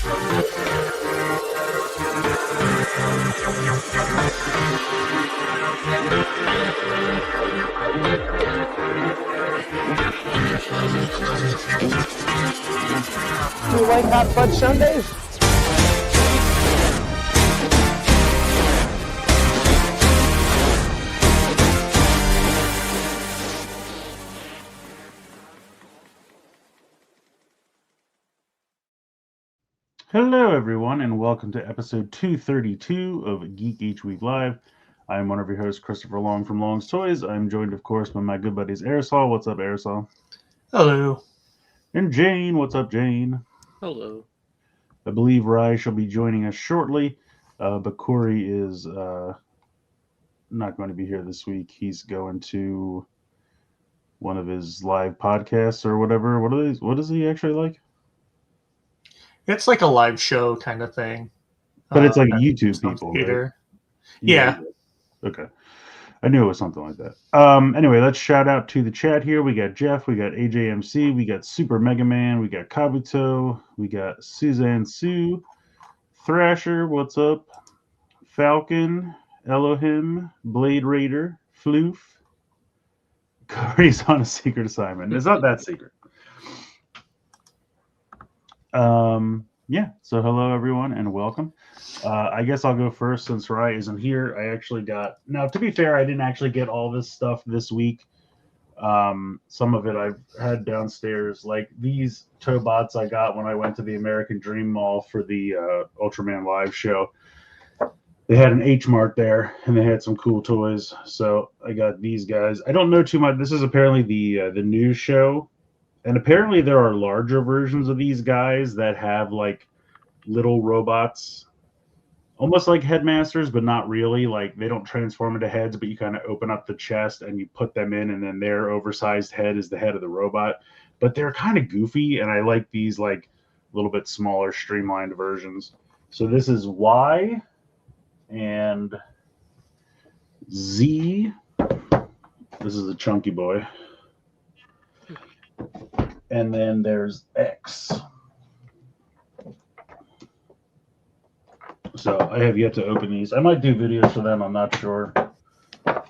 Do you like hot fudge sundaes? Hello, everyone, and welcome to episode 232 of Geek Each Week Live. I am one of your hosts, Christopher Long from Long's Toys. I'm joined, of course, by my good buddies Aresol. What's up, Aresol? Hello. And Jane. What's up, Jane? Hello. I believe Rai shall be joining us shortly, but Corey is not going to be here this week. He's going to one of his live podcasts or whatever. What are these? What is he actually like? It's like a live show kind of thing. But it's like YouTube people, theater. right? Yeah. Okay. I knew it was something like that. Anyway, let's shout out to the chat here. We got Jeff, we got AJMC, we got Super Mega Man, we got Kabuto, we got Suzanne Sue, Thrasher, what's up? Falcon, Elohim, Blade Raider, Floof. Corey's on a secret assignment. It's not that secret. Yeah, so hello everyone and welcome. I guess I'll go first since Rai isn't here. I actually got, now to be fair, I didn't actually get all this stuff this week. Some of it I've had downstairs, like these Tobots I got when I went to the American Dream Mall for the Ultraman Live show. They had an H Mart there and they had some cool toys. So I got these guys. I don't know too much. This is apparently the new show. And apparently there are larger versions of these guys that have like little robots, almost like headmasters, but not really. Like they don't transform into heads, but you kind of open up the chest and you put them in, and then their oversized head is the head of the robot. But they're kind of goofy, and I like these like a little bit smaller, streamlined versions. So this is Y and Z. This is a chunky boy. And then there's X. So I have yet to open these. I might do videos for them, I'm not sure. But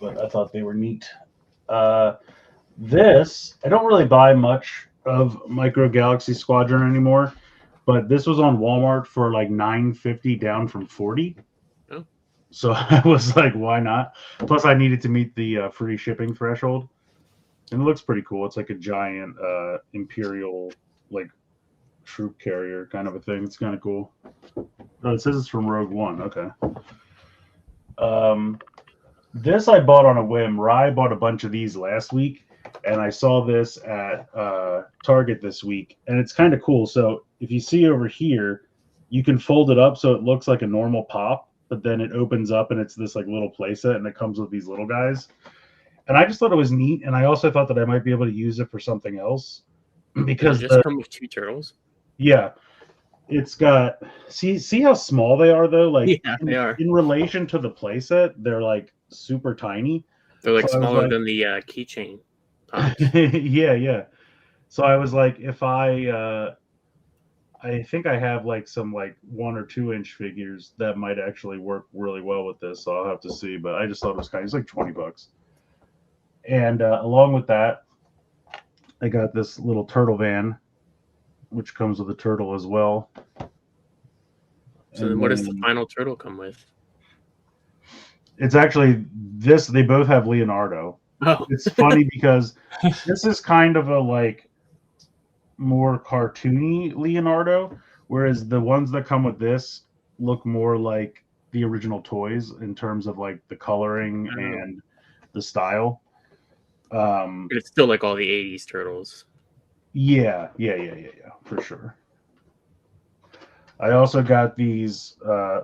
I thought they were neat. This, I don't really buy much of Micro Galaxy Squadron anymore, but this was on Walmart for like $9.50 down from $40. Oh. So I was like, why not? Plus I needed to meet the free shipping threshold. And it looks pretty cool. It's like a giant Imperial like troop carrier kind of a thing. It's kind of cool. Oh, it says it's from Rogue One. Okay. This I bought on a whim. Rai bought a bunch of these last week, and I saw this at Target this week, and it's kind of cool. So if you see over here, you can fold it up so it looks like a normal pop, but then it opens up and it's this like little playset, and it comes with these little guys. And I just thought it was neat, and I also thought that I might be able to use it for something else because Does it just come with two turtles? Yeah, it's got. See how small they are though. Like Yeah, they are. In relation to the playset, they're like super tiny. They're like So smaller than the keychain. Yeah. So I was like, if I think I have like some like 1 or 2 inch figures that might actually work really well with this. So I'll have to see. But I just thought it was it's like $20. And along with that, I got this little turtle van, which comes with a turtle as well. So then what does the final turtle come with? It's actually this. They both have Leonardo. Oh. It's funny because this is kind of a like more cartoony Leonardo, whereas the ones that come with this look more like the original toys in terms of like the coloring and the style. It's still like all the 80s turtles. Yeah, for sure. I also got these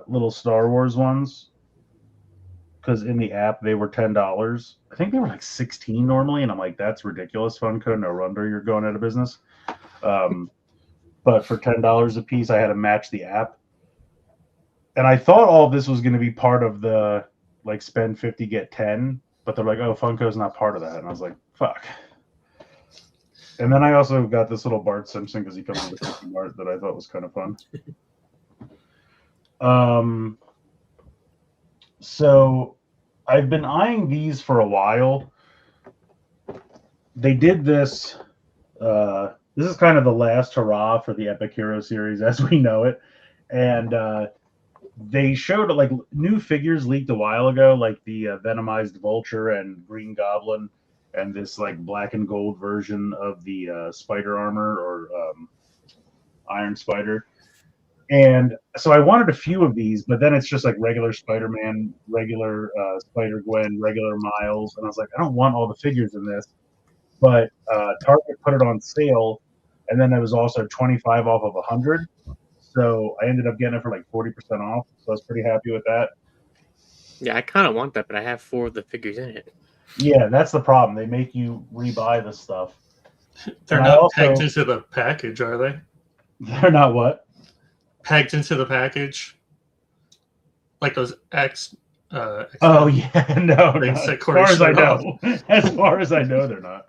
little Star Wars ones because in the app they were $10. I think they were like $16 normally, and I'm like, that's ridiculous, Funko. No wonder you're going out of business. But for $10 a piece, I had to match the app, and I thought all of this was going to be part of the like spend 50 get 10, but they're like, oh, Funko's not part of that, and I was like, fuck. And then I also got this little Bart Simpson because he comes with a cookie Bart that I thought was kind of fun. So I've been eyeing these for a while. They did this. This is kind of the last hurrah for the Epic Hero series as we know it. And they showed like new figures leaked a while ago, like the Venomized Vulture and Green Goblin, and this like black and gold version of the Spider Armor or Iron Spider. And so I wanted a few of these, but then it's just like regular Spider-Man, regular Spider-Gwen, regular Miles, and I was like, I don't want all the figures in this. But Target put it on sale, and then it was also 25 off of 100. So I ended up getting it for like 40% off. So I was pretty happy with that. Yeah, I kind of want that, but I have 4 of the figures in it. Yeah, that's the problem. They make you rebuy the stuff. They're not pegged into the package, are they? They're not what? Pegged into the package, like those X. Oh yeah, no. As far as I know, they're not.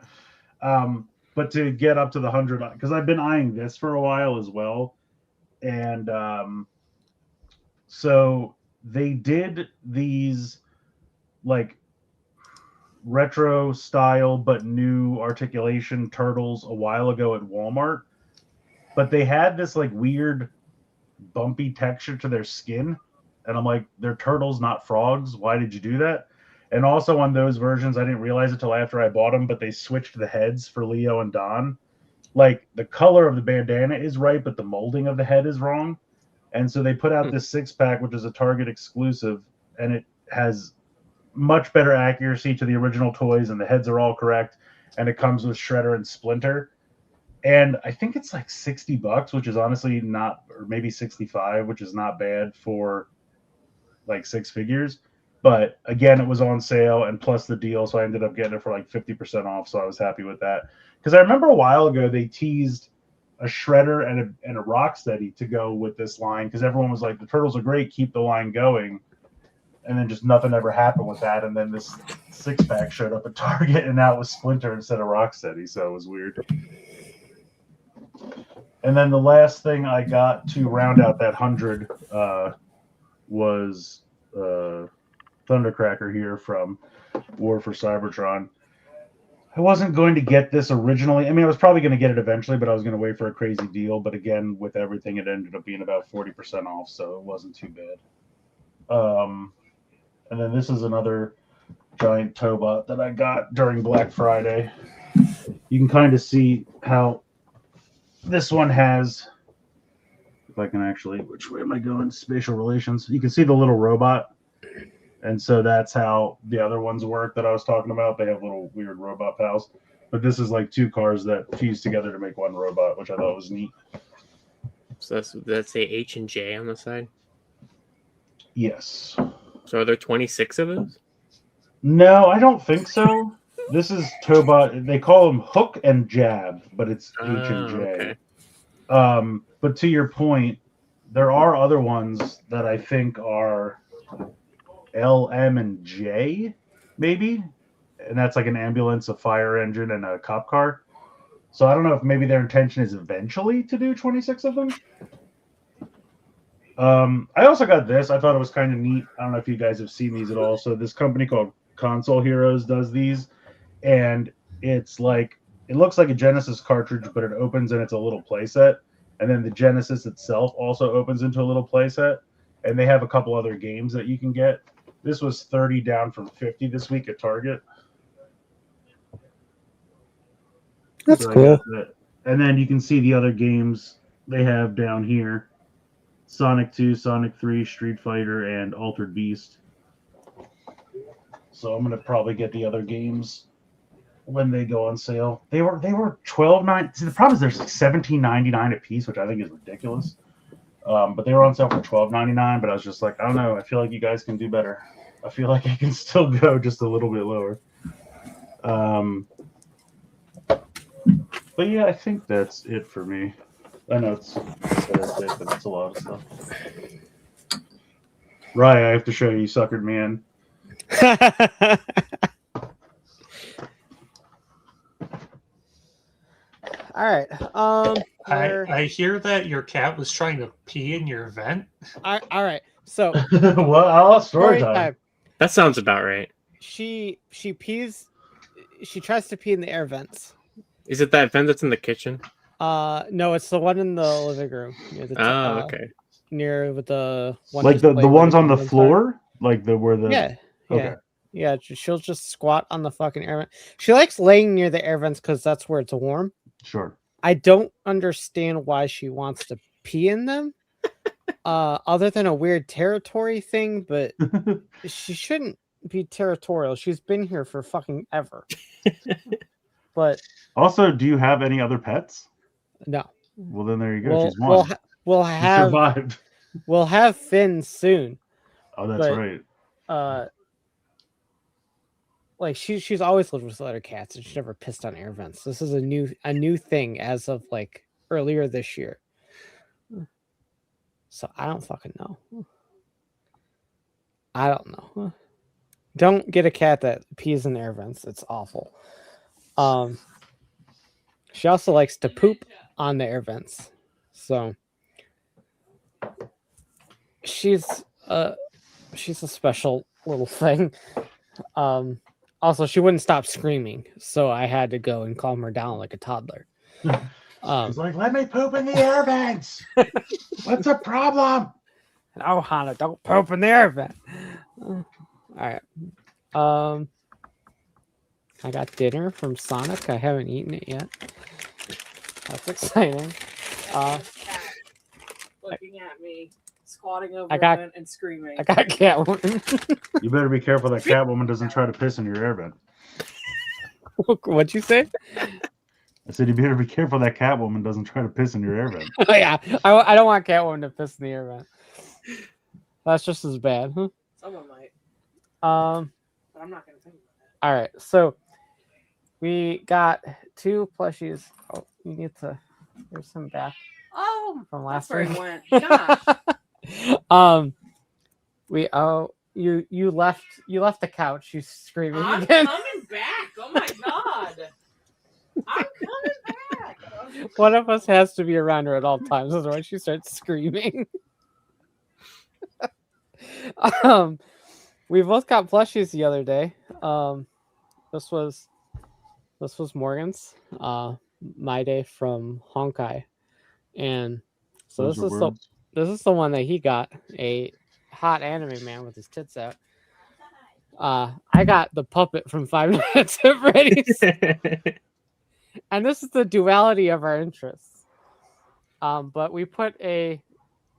But to get up to the 100, because I've been eyeing this for a while as well, and so they did these like retro style but new articulation turtles a while ago at Walmart, but they had this like weird bumpy texture to their skin, and I'm like, they're turtles, not frogs. Why did you do that? And also on those versions, I didn't realize it till after I bought them, but they switched the heads for Leo and Don. Like the color of the bandana is right, but the molding of the head is wrong. And so they put out this 6-pack, which is a Target exclusive, and it has much better accuracy to the original toys, and the heads are all correct, and it comes with Shredder and Splinter. And I think it's like $60, which is honestly not, or maybe 65, which is not bad for like 6 figures. But again, it was on sale and plus the deal, so I ended up getting it for like 50% off. So I was happy with that. Because I remember a while ago they teased a Shredder and a Rocksteady to go with this line, because everyone was like, the turtles are great, keep the line going. And then just nothing ever happened with that. And then this 6-pack showed up at Target, and now it was Splinter instead of Rocksteady. So it was weird. And then the last thing I got to round out that 100 was Thundercracker here from War for Cybertron. I wasn't going to get this originally. I mean, I was probably going to get it eventually, but I was going to wait for a crazy deal. But again, with everything, it ended up being about 40% off, so it wasn't too bad. And then this is another giant Tobot that I got during Black Friday. You can kind of see how this one has, if I can actually, which way am I going? Spatial relations. You can see the little robot. And so that's how the other ones work that I was talking about. They have little weird robot pals. But this is like 2 cars that fuse together to make one robot, which I thought was neat. So that's a H and J on the side? Yes. So are there 26 of those? No, I don't think so. This is Tobot. They call them Hook and Jab, but it's H and J. Okay. But to your point, there are other ones that I think are L, M, and J, maybe. And that's like an ambulance, a fire engine, and a cop car. So I don't know if maybe their intention is eventually to do 26 of them. I also got this. I thought it was kind of neat. I don't know if you guys have seen these at all. So this company called Console Heroes does these. And it's like, it looks like a Genesis cartridge, but it opens and it's a little playset. And then the Genesis itself also opens into a little playset. And they have a couple other games that you can get. This was 30 down from 50 this week at Target. That's cool. And then you can see the other games they have down here. Sonic 2, Sonic 3, Street Fighter, and Altered Beast. So I'm gonna probably get the other games when they go on sale. They were $12.99. See, the problem is there's like $17.99 a piece, which I think is ridiculous. But they were on sale for $12.99. But I was just like, I don't know. I feel like you guys can do better. I feel like I can still go just a little bit lower. But yeah, I think that's it for me. I know it's but it's a lot of stuff. Right, I have to show you suckered me in. All right. I hear that your cat was trying to pee in your vent. All right. So Well, story time. That sounds about right. She pees. She tries to pee in the air vents. Is it that vent that's in the kitchen? No, it's the one in the living room near the Okay. near with the one Like the display ones where on the condoms are. floor, like where the Yeah. Okay. Yeah, she'll just squat on the fucking air vent. She likes laying near the air vents because that's where it's warm. Sure. I don't understand why she wants to pee in them. Other than a weird territory thing, but she shouldn't be territorial. She's been here for fucking ever. But Also, do you have any other pets? no. Well, then there you go. She's one. We'll She have survived. we'll have Finn soon. Oh, that's but, right. Like she's always lived with other cats and she's never pissed on air vents. This is a new thing as of like earlier this year. So I don't fucking know. I don't know. Don't get a cat that pees in air vents. It's awful. She also likes to poop on the air vents. So she's a special little thing. Also, she wouldn't stop screaming, so I had to go and calm her down like a toddler. She's like, "Let me poop in the air vents. What's the problem?" Oh, Hannah, don't poop in the air vent. All right. I got dinner from Sonic. I haven't eaten it yet. That's exciting. Looking at me, squatting over I got- it and screaming. I got Catwoman. You better be careful that Catwoman doesn't try to piss in your air vent. What'd you say? I said you better be careful that Catwoman doesn't try to piss in your air vent. Oh, yeah, I don't want Catwoman to piss in the air vent. That's just as bad. Huh? Someone might, Um. but I'm not going to think about that. All right. So we got 2 plushies. Oh, you need to. There's some back Oh, from that's last where week. it went. Gosh. You left the couch. You screaming I'm again. coming back. Oh my god. I'm coming back. One of us has to be around her at all times, otherwise she starts screaming. We both got plushies the other day. This was Morgan's. My day from Honkai, and so Those are words. this is the one that he got, a hot anime man with his tits out. I got the puppet from 5 Nights at Freddy's. And this is the duality of our interests. But we put a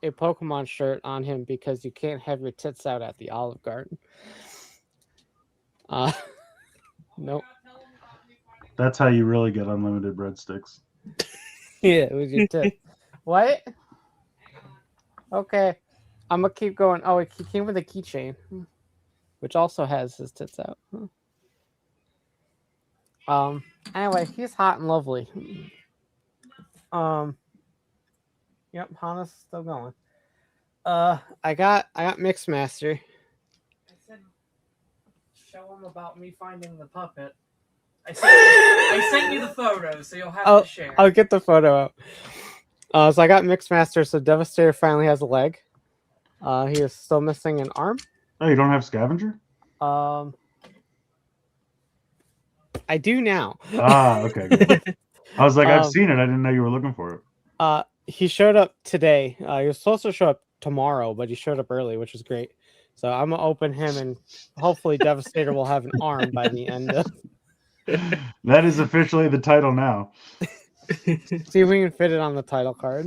Pokemon shirt on him because you can't have your tits out at the Olive Garden. Nope. That's how you really get unlimited breadsticks. Yeah, with your tits. What? Okay. I'm gonna keep going. Oh, he came with a keychain, which also has his tits out. Anyway, he's hot and lovely. Yep, Hana's still going. I got Mixmaster. I said, show him about me finding the puppet. I sent you the photos, so you'll have to share. I'll get the photo out. So I got Mixmaster, so Devastator finally has a leg. He is still missing an arm. Oh, you don't have Scavenger? I do now. Ah, okay. Good. I was like, I've seen it. I didn't know you were looking for it. He showed up today. He was supposed to show up tomorrow, but he showed up early, which is great. So I'm gonna open him, and hopefully Devastator will have an arm by the end of. That is officially the title now. See if we can fit it on the title card.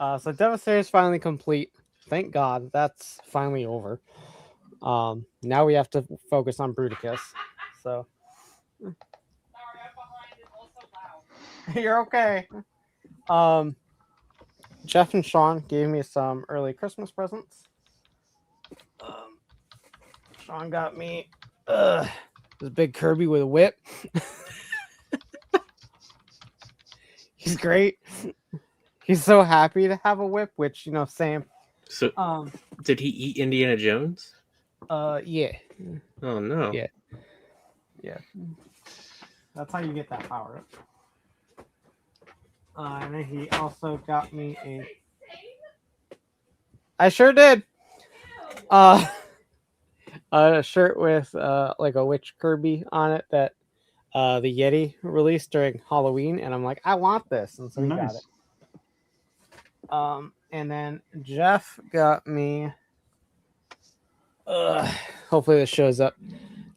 So Devastator is finally complete. Thank God, that's finally over. Now we have to focus on Bruticus. So Sorry, I'm behind it. Also loud. you're okay. Jeff and Sean gave me some early Christmas presents. Sean got me this big Kirby with a whip. He's great. He's so happy to have a whip, which, you know, same. So, did he eat Indiana Jones? Yeah. Oh no. Yeah. Yeah. That's how you get that power up. And then he also got me a. I sure did. A shirt with like a witch Kirby on it that the Yeti released during Halloween, and I'm like, I want this, and so he got it. And then Jeff got me. Hopefully this shows up.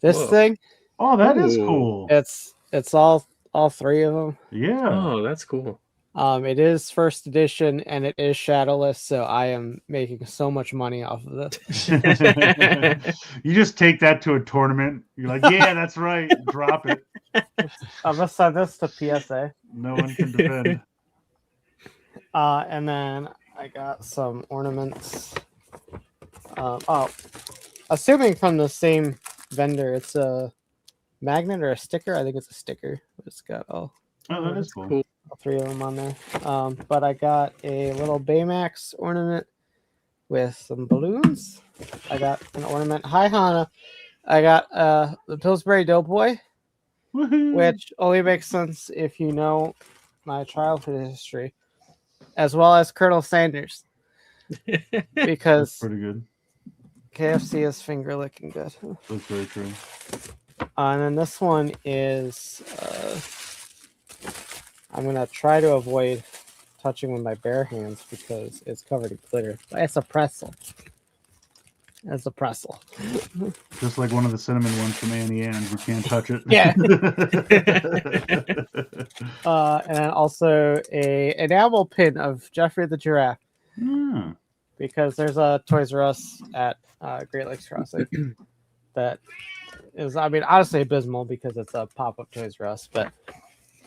This thing. Oh, that is Ooh. cool. It's all three of them. Yeah. Oh, that's cool. It is first edition and it is shadowless, so I am making so much money off of this. You just take that to a tournament. You're like, yeah, that's right. Drop it. I'm gonna send this to PSA. No one can defend. And then I got some ornaments. Assuming from the same vendor, it's a magnet or a sticker. I think it's a sticker. It's got all that is cool. all three of them on there. But I got a little Baymax ornament with some balloons. I got an ornament. Hi, Hana. I got the Pillsbury Doughboy, which only makes sense if you know my childhood history, as well as Colonel Sanders, because That's pretty good. KFC is finger licking good. That's very true. And then this one is I'm gonna try to avoid touching with my bare hands because it's covered in glitter. It's a pretzel. It's a pretzel. Just like one of the cinnamon ones from Annie Ann's. You can't touch it. Yeah. And then also a enamel pin of Jeffrey the Giraffe. Hmm. Because there's a Toys R Us at Great Lakes Crossing that is, I mean, honestly abysmal because it's a pop-up Toys R Us, but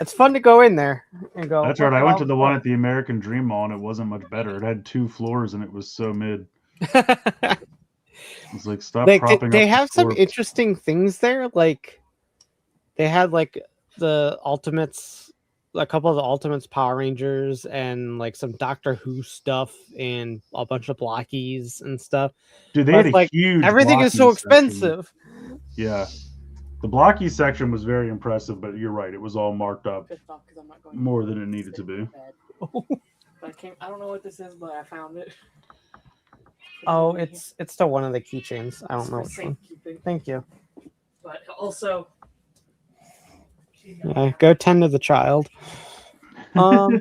it's fun to go in there and go. That's right. I went to the one at the American Dream Mall and it wasn't much better. It had 2 floors and it was so mid. It's like, stop propping they up have the some floor. interesting things there. Like they had like the Ultimates, a couple of the Ultimates Power Rangers, and like some Doctor Who stuff and a bunch of blockies and stuff. Dude, they But had a like, huge everything is so blocky section. expensive. Yeah. The blocky section was very impressive, but you're right. It was all marked up Pissed off 'cause I'm not going more than it needed to be. But I don't know what this is, but I found it. Oh, it's still one of the keychains. I don't It's know for which one. safekeeping. Thank you. But also, Yeah, go tend to the child. I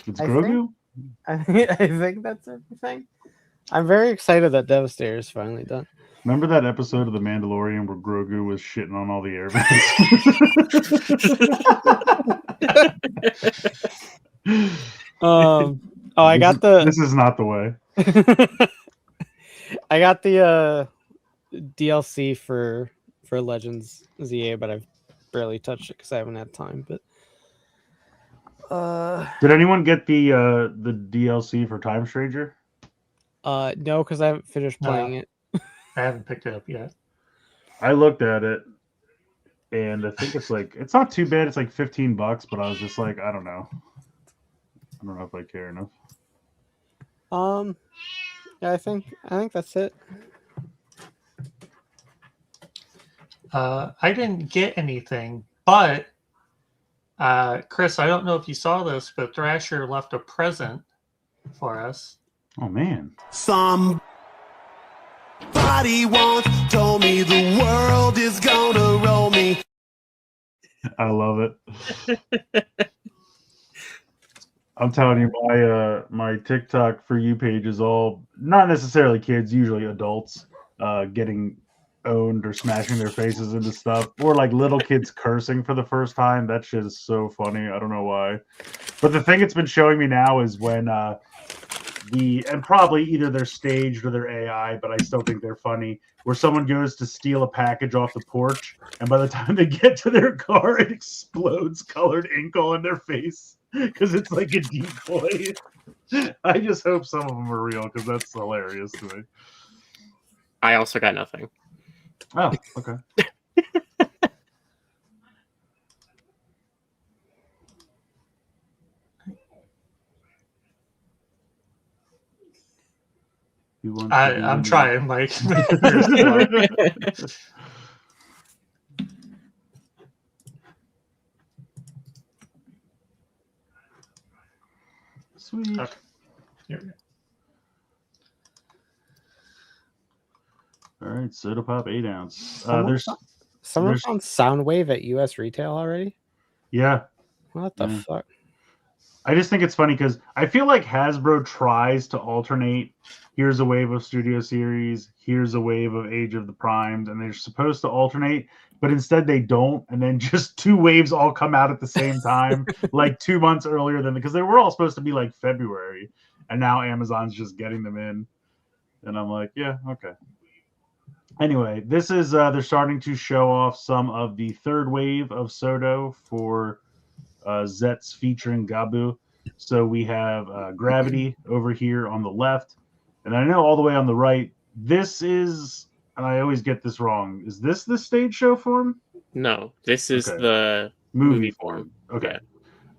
It's I Grogu? I think that's everything. I'm very excited that Devastator is finally done. Remember that episode of The Mandalorian where Grogu was shitting on all the Oh, I got the. This is not the way. I got the DLC for Legends ZA, but I've barely touched it because I haven't had time. But Did anyone get the DLC for Time Stranger? no, because I haven't finished playing it. I haven't picked it up yet. I looked at it, and I think it's not too bad. It's like $15, but I was just like, I don't know. I don't know if I care enough. Yeah, I think that's it. I didn't get anything, but Chris, I don't know if you saw this, but Thrasher left a present for us. Oh man. Somebody once told me the world is gonna roll me. I love it. I'm telling you, my TikTok For You page is all not necessarily kids, usually adults, getting owned or smashing their faces into stuff, or like little kids cursing for the first time. That shit is so funny. I don't know why, but the thing it's been showing me now is when and probably either they're staged or they're AI, but I still think they're funny, where someone goes to steal a package off the porch, and by the time they get to their car, it explodes colored ink all in their face because it's like a decoy. I just hope some of them are real because that's hilarious to me. I also got nothing. Oh, okay. I'm trying, Mike. Sweet. Okay. Here we go. All right, Soda Pop 8 ounce. Someone there's- found Soundwave at US retail already? Yeah. What the Yeah. fuck? I just think it's funny because I feel like Hasbro tries to alternate. Here's a wave of Studio Series. Here's a wave of Age of the Primes, and they're supposed to alternate, but instead they don't. And then just two waves all come out at the same time, like 2 months earlier than because they were all supposed to be like February, and now Amazon's just getting them in. And I'm like, yeah, okay. Anyway, this is they're starting to show off some of the third wave of Soto for Zets featuring Gabu. So we have Gravity over here on the left, and I know all the way on the right. This is, and I always get this wrong. Is this the stage show form? No, this is Okay. the Movie form. Okay.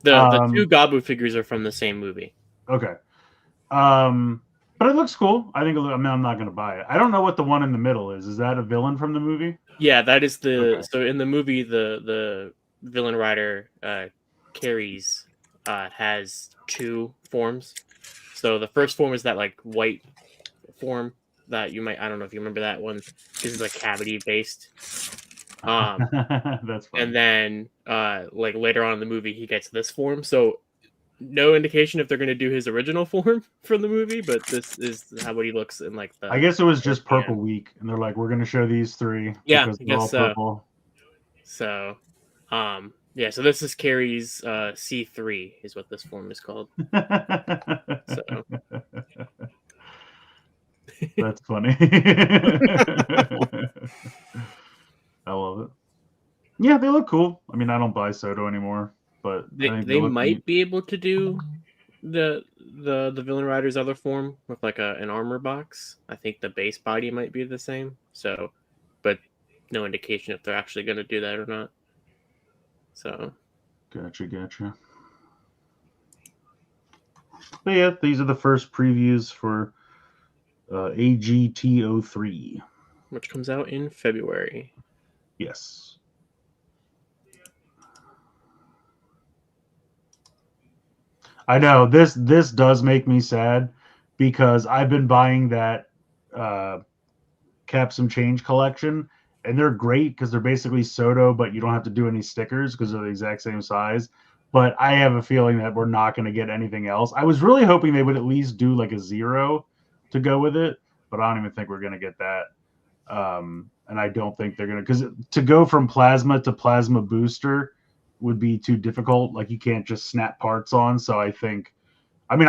Yeah. The two Gabu figures are from the same movie. Okay. But it looks cool. I think. I mean, I'm not going to buy it. I don't know what the one in the middle is. Is that a villain from the movie? Yeah, that is the. Okay. So in the movie, the villain rider carries has two forms. So the first form is that like white form that you might. I don't know if you remember that one. This is like cavity based. That's funny. And then like later on in the movie, he gets this form. So no indication if they're going to do his original form from the movie, but this is how he looks in like the. I guess it was just Purple Week, and they're like, we're going to show these three. Yeah, because I they're all guess so. purple. So, yeah. So this is Carrie's C3 is what this form is called. So That's funny. I love it. Yeah, they look cool. I mean, I don't buy Soto anymore, but I think they look might neat. be able to do the villain rider's other form with like an armor box. I think the base body might be the same. So, but no indication if they're actually going to do that or not. So, Gotcha. But yeah, these are the first previews for AGT03. which comes out in February. Yes. I know this does make me sad because I've been buying that Cap Some Change collection, and they're great because they're basically Soto, but you don't have to do any stickers because they're the exact same size. But I have a feeling that we're not going to get anything else. I was really hoping they would at least do like a Zero to go with it, but I don't even think we're going to get that. And I don't think they're going to, because to go from plasma to plasma booster would be too difficult. Like you can't just snap parts on. So I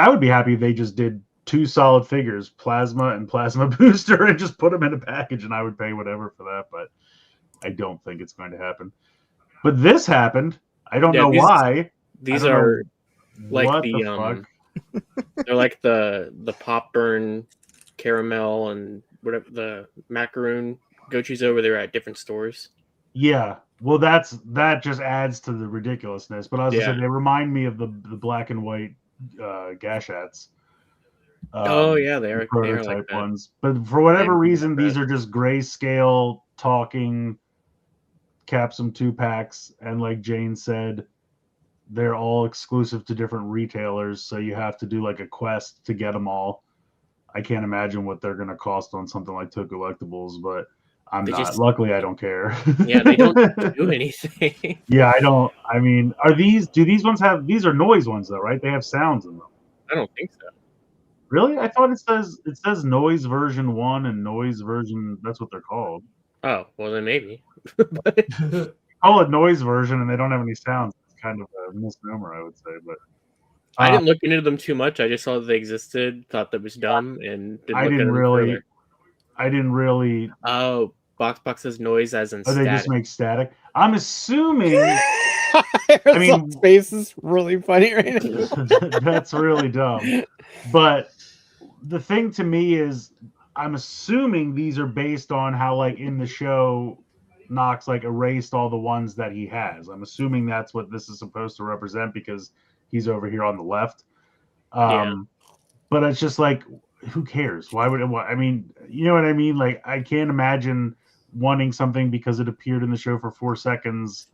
would be happy if they just did two solid figures, plasma and plasma booster, and just put them in a package, and I would pay whatever for that. But I don't think it's going to happen. But this happened. I don't know why. These are like what the fuck? they're like the pop burn caramel and whatever the macaroon gochis over there at different stores. Yeah. Well, that just adds to the ridiculousness. But as I said, they remind me of the black and white Gashats. Oh yeah, they are prototype like that. ones. But for whatever reason, these are just grayscale talking Capsum 2-packs, and like Jane said, they're all exclusive to different retailers, so you have to do like a quest to get them all. I can't imagine what they're going to cost on something like Toku Collectibles, but luckily I don't care. Yeah, they don't do anything. Yeah, I don't. I mean, do these ones have, these are noise ones though, right? They have sounds in them. I don't think so. Really? I thought it says noise version 1 and noise version, that's what they're called. Oh, well then maybe. Call it noise version and they don't have any sounds. It's kind of a misnomer, I would say, but I didn't look into them too much. I just saw that they existed, thought that was dumb, and didn't look at them further. I didn't really. Oh, Box says noise as in Oh, static. they just make static. I'm assuming. I mean, face is really funny right now. That's really dumb. But the thing to me is, I'm assuming these are based on how, like in the show, Knox like erased all the ones that he has. I'm assuming that's what this is supposed to represent because he's over here on the left. But it's just like, who cares? Why would it? I mean, you know what I mean? Like, I can't imagine wanting something because it appeared in the show for 4 seconds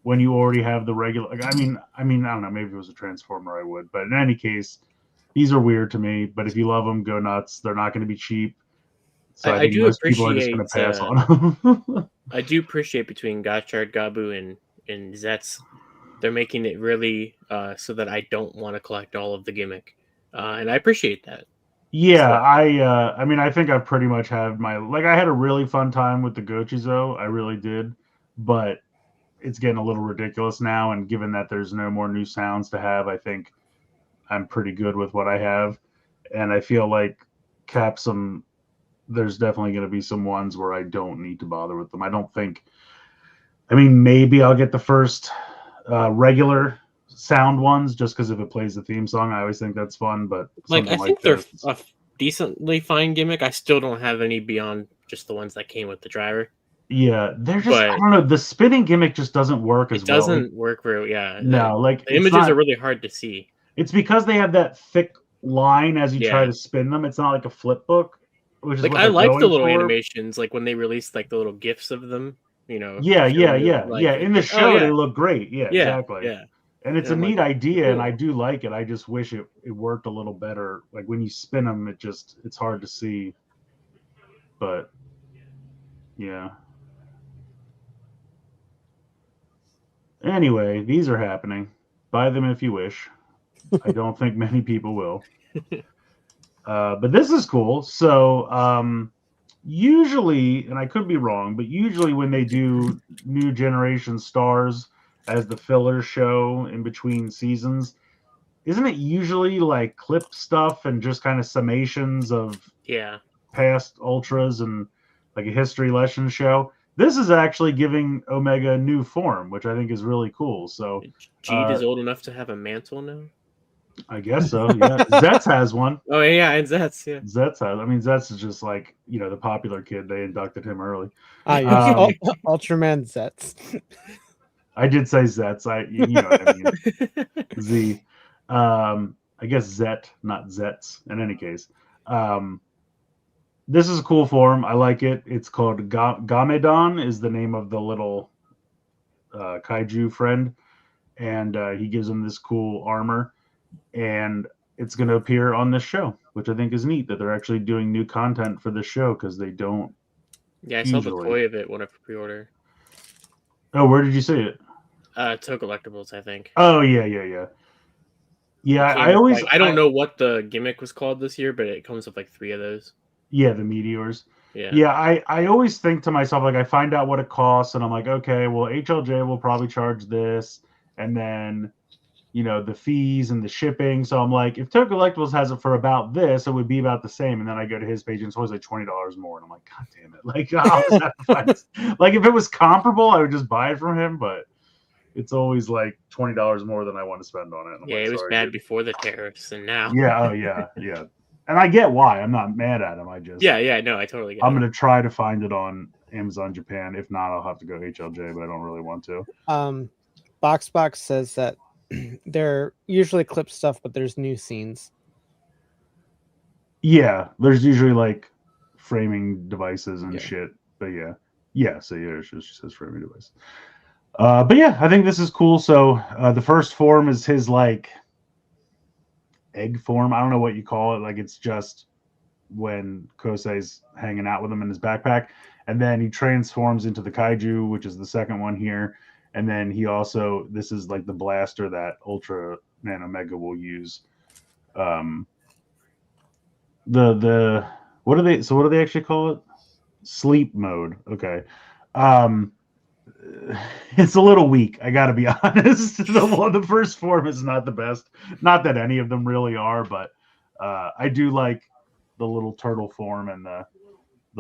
when you already have the regular. Like, I mean, I don't know. Maybe if it was a Transformer, I would. But in any case, these are weird to me, but if you love them, go nuts. They're not going to be cheap. So I I think do most people are just going to appreciate pass on them. I do appreciate between Gotchard, Gabu, and Zets, they're making it really so that I don't want to collect all of the gimmick, and I appreciate that. Yeah, So, I mean, I think I've pretty much had my like. I had a really fun time with the Gochizo, I really did, but it's getting a little ridiculous now. And given that there's no more new sounds to have, I think I'm pretty good with what I have. And I feel like Capsum, there's definitely going to be some ones where I don't need to bother with them. I don't think. I mean, maybe I'll get the first regular sound ones just because if it plays the theme song, I always think that's fun. But like, something I think like they're this, a decently fine gimmick. I still don't have any beyond just the ones that came with the driver. yeah, they're just, I But don't know, the spinning gimmick just doesn't work as it well. doesn't work very. Yeah, No, like the it's images not. are really hard to see. It's because they have that thick line as you try Yeah. to spin them. It's not like a flip book, which is Like what I they're like the going little for. animations, like when they released like the little gifs of them. Yeah, showing you, yeah. In the like, oh show, they yeah, look great. Yeah, yeah, exactly. yeah. And it's And a I'm like, neat idea, and cool. I do like it. I just wish it worked a little better. Like when you spin them, it's hard to see. But yeah. Anyway, these are happening. Buy them if you wish. I don't think many people will. But this is cool. So usually, and I could be wrong, but usually when they do New Generation Stars as the filler show in between seasons, isn't it usually like clip stuff and just kind of summations of Yeah. past ultras and like a history lesson show? This is actually giving Omega a new form, which I think is really cool. So Jeed is old enough to have a mantle now. I guess so. Yeah, Zets has one. Oh yeah, and that's yeah. Zets has. I mean, Zets is just like the popular kid. They inducted him early. Yes. Ultraman Zets. I did say Zets. You know what I mean. Z. I guess Zet, not Zets. In any case, this is a cool form. I like it. It's called Gamedon. Is the name of the little kaiju friend, and he gives him this cool armor, and it's going to appear on this show, which I think is neat that they're actually doing new content for this show because they don't. Yeah, I saw the toy of it when I pre-order. Oh, where did you see it? Toku Collectibles, I think. Oh yeah. Yeah, I always. I don't know what the gimmick was called this year, but it comes with like 3 of those. Yeah, the meteors. Yeah. I always think to myself, like, I find out what it costs, and I'm like, okay, well, HLJ will probably charge this, and then, the fees and the shipping. So I'm like, if Toku Collectibles has it for about this, it would be about the same. And then I go to his page, and it's always like $20 more, and I'm like, God damn it! Like, I always have to find this. Like, if it was comparable, I would just buy it from him, but it's always like $20 more than I want to spend on it. Yeah, it was bad before the tariffs, and now. Yeah, oh yeah. And I get why. I'm not mad at him. I just no, I totally get it. I'm gonna try to find it on Amazon Japan. If not, I'll have to go HLJ, but I don't really want to. Boxbox says that they're usually clip stuff, but there's new scenes. Yeah, there's usually like framing devices and shit. But yeah. So yeah, she says framing device. But yeah, I think this is cool. So the first form is his like egg form. I don't know what you call it. Like it's just when Kosei's hanging out with him in his backpack, and then he transforms into the kaiju, which is the second one here. And then he also, this is like the blaster that Ultra Man Omega will use. The what do they actually call it? Sleep mode. Okay. It's a little weak. I gotta be honest. The first form is not the best. Not that any of them really are, but I do like the little turtle form and the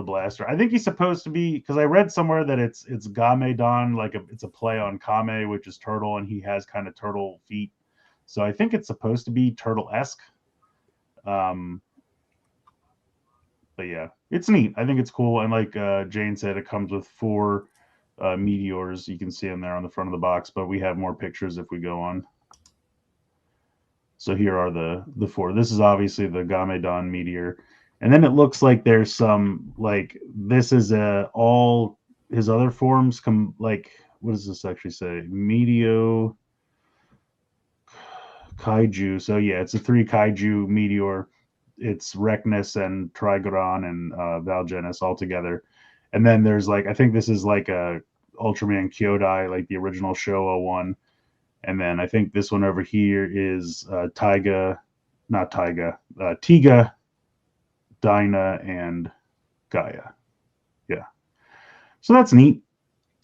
blaster. I think he's supposed to be, because I read somewhere that it's Gamedon, like it's a play on Kame, which is turtle, and he has kind of turtle feet. So I think it's supposed to be turtle-esque. But yeah, it's neat. I think it's cool. And like Jane said, it comes with 4 meteors. You can see them there on the front of the box, but we have more pictures if we go on. So here are the 4. This is obviously the Gamedon meteor. And then it looks like there's some, like, this is all his other forms come, like, what does this actually say? kaiju. So yeah, it's a 3 kaiju meteor. It's Recnus and Trigodon and Valgenis all together. And then there's like, I think this is like a Ultraman Kyodai, like the original Showa one. And then I think this one over here is Tiga, Dinah, and Gaia. Yeah. So that's neat.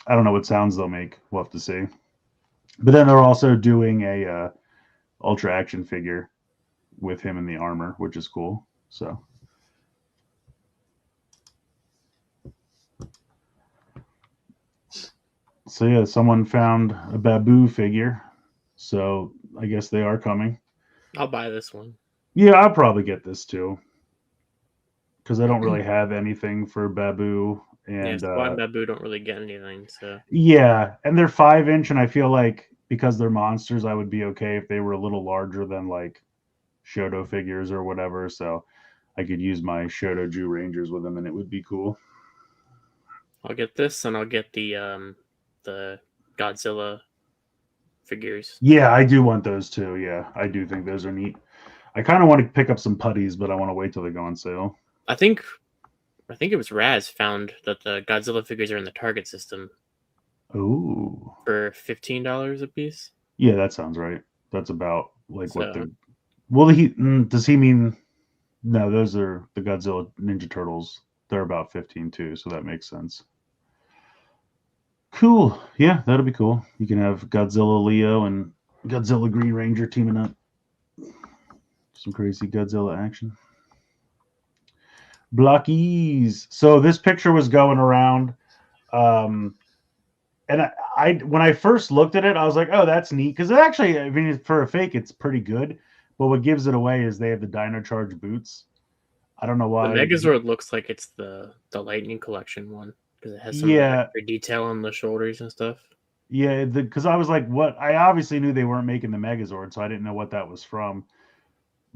I don't know what sounds they'll make. We'll have to see. But then they're also doing a Ultra action figure with him in the armor, which is cool. So yeah, someone found a Babu figure. So I guess they are coming. I'll buy this one. Yeah, I'll probably get this too. Because I don't really have anything for Babu. And Squat and Babu don't really get anything. So yeah, and they're 5-inch, and I feel like because they're monsters, I would be okay if they were a little larger than like Shoto figures or whatever. So I could use my Shoto Ju Rangers with them, and it would be cool. I'll get this, and I'll get the Godzilla figures. Yeah, I do want those too. Yeah, I do think those are neat. I kind of want to pick up some putties, but I want to wait till they go on sale. I think it was Raz found that the Godzilla figures are in the Target system. Ooh. For $15 a piece. Yeah, that sounds right. That's about like what the. Well, does he mean? No, those are the Godzilla Ninja Turtles. They're about 15 too, so that makes sense. Cool. Yeah, that'll be cool. You can have Godzilla Leo and Godzilla Green Ranger teaming up. Some crazy Godzilla action. Blockies. So this picture was going around, and I when I first looked at it, I was like, "Oh, that's neat." Because it actually, I mean, for a fake, it's pretty good. But what gives it away is they have the Dino Charge boots. I don't know why. The Megazord looks like it's the Lightning Collection one because it has some extra detail on the shoulders and stuff. Yeah, because I was like, "What?" I obviously knew they weren't making the Megazord, so I didn't know what that was from.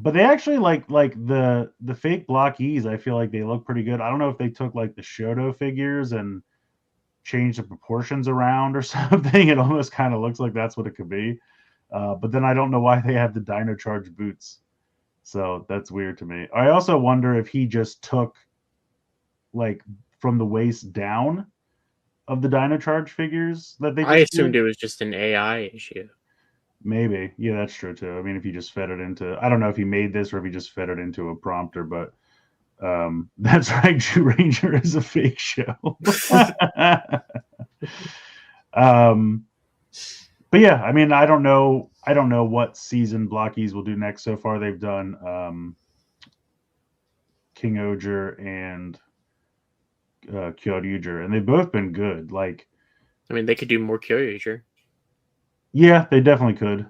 But they actually like the fake Blockies. I feel like they look pretty good. I don't know if they took like the Shoto figures and changed the proportions around or something. It almost kind of looks like that's what it could be. But then I don't know why they have the Dino Charge boots. So that's weird to me. I also wonder if he just took like from the waist down of the Dino Charge figures that they. I assumed it was just an AI issue. Maybe. Yeah, that's true too. I mean, if he just fed it into, I don't know if he made this or if he just fed it into a prompter, but that's right. Ju Ranger is a fake show. But yeah, I mean, I don't know what season Blockies will do next. So far, they've done King Oger and Kyoryuger, and they've both been good. Like, I mean, they could do more Kyoryuger. Yeah, they definitely could.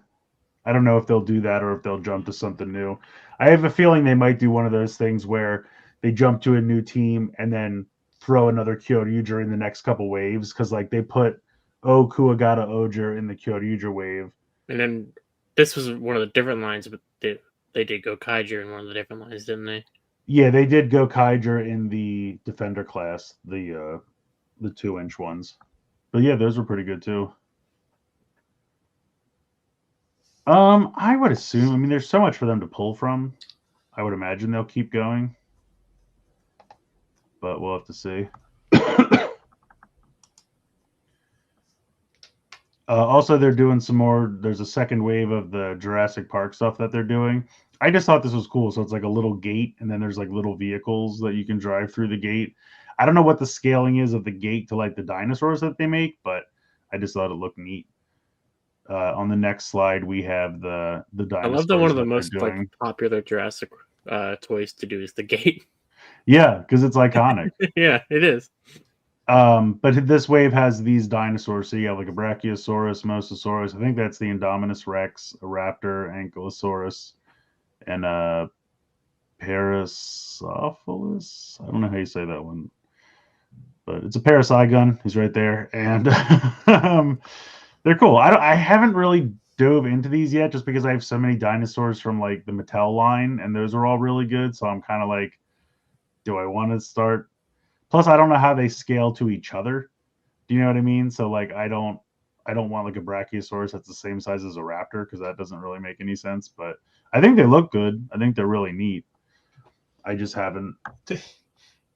I don't know if they'll do that or if they'll jump to something new. I have a feeling they might do one of those things where they jump to a new team and then throw another Kyoryu during the next couple waves, because like they put Kuwagata Oger in the Kyoryuger wave. And then this was one of the different lines, but they did go Kaiger in one of the different lines, didn't they? Yeah, they did go Kaiger in the Defender class, the 2-inch ones. But yeah, those were pretty good too. I would assume. I mean, there's so much for them to pull from. I would imagine they'll keep going, but we'll have to see. Also, they're doing some more. There's a second wave of the Jurassic Park stuff that they're doing. I just thought this was cool. So it's like a little gate, and then there's like little vehicles that you can drive through the gate. I don't know what the scaling is of the gate to like the dinosaurs that they make, but I just thought it looked neat. On the next slide, we have the dinosaurs. I love that one of the most like popular Jurassic toys to do is the gate. Yeah, because it's iconic. Yeah, it is. But this wave has these dinosaurs. So you have like a Brachiosaurus, Mosasaurus. I think that's the Indominus Rex, a Raptor, Ankylosaurus, and a Parasaurolophus. I don't know how you say that one, but it's a Parasaurolophus. He's right there, and they're cool. I haven't really dove into these yet, just because I have so many dinosaurs from like the Mattel line, and those are all really good. So I'm kind of like, do I want to start? Plus, I don't know how they scale to each other. Do you know what I mean? So like, I I don't want like a Brachiosaurus that's the same size as a raptor because that doesn't really make any sense. But I think they look good. I think they're really neat. I just haven't.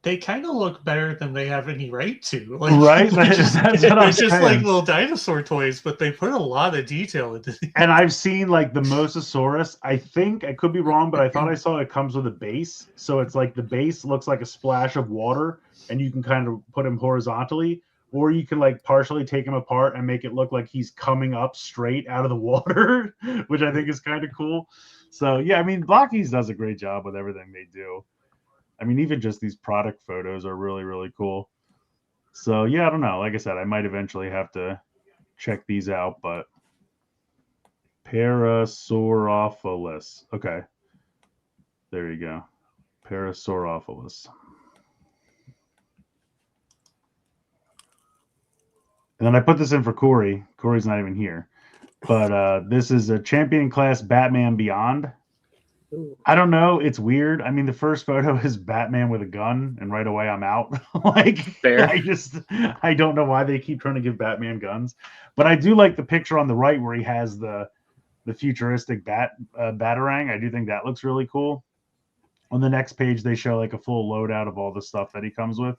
They kind of look better than they have any right to. Like, Right? That's what I'm it's just saying. like little dinosaur toys, but they put a lot of detail into these. And I've seen like the Mosasaurus. I think I could be wrong, but I thought I saw it comes with a base. So it's like the base looks like a splash of water, and you can kind of put him horizontally, or you can like partially take him apart and make it look like he's coming up straight out of the water, which I think is kind of cool. So yeah, I mean, Blockies does a great job with everything they do. I mean, even just these product photos are really, really cool. So yeah, I don't know. Like I said, I might eventually have to check these out, but Parasaurophilus. Okay. There you go. Parasaurophilus. And then I put this in for Corey. Corey's not even here. But this is a champion class Batman Beyond. I don't know. It's weird. I mean, the first photo is Batman with a gun, and right away I'm out. Like, Fair. I don't know why they keep trying to give Batman guns. But I do like the picture on the right where he has the futuristic Batarang. I do think that looks really cool. On the next page, they show like a full loadout of all the stuff that he comes with.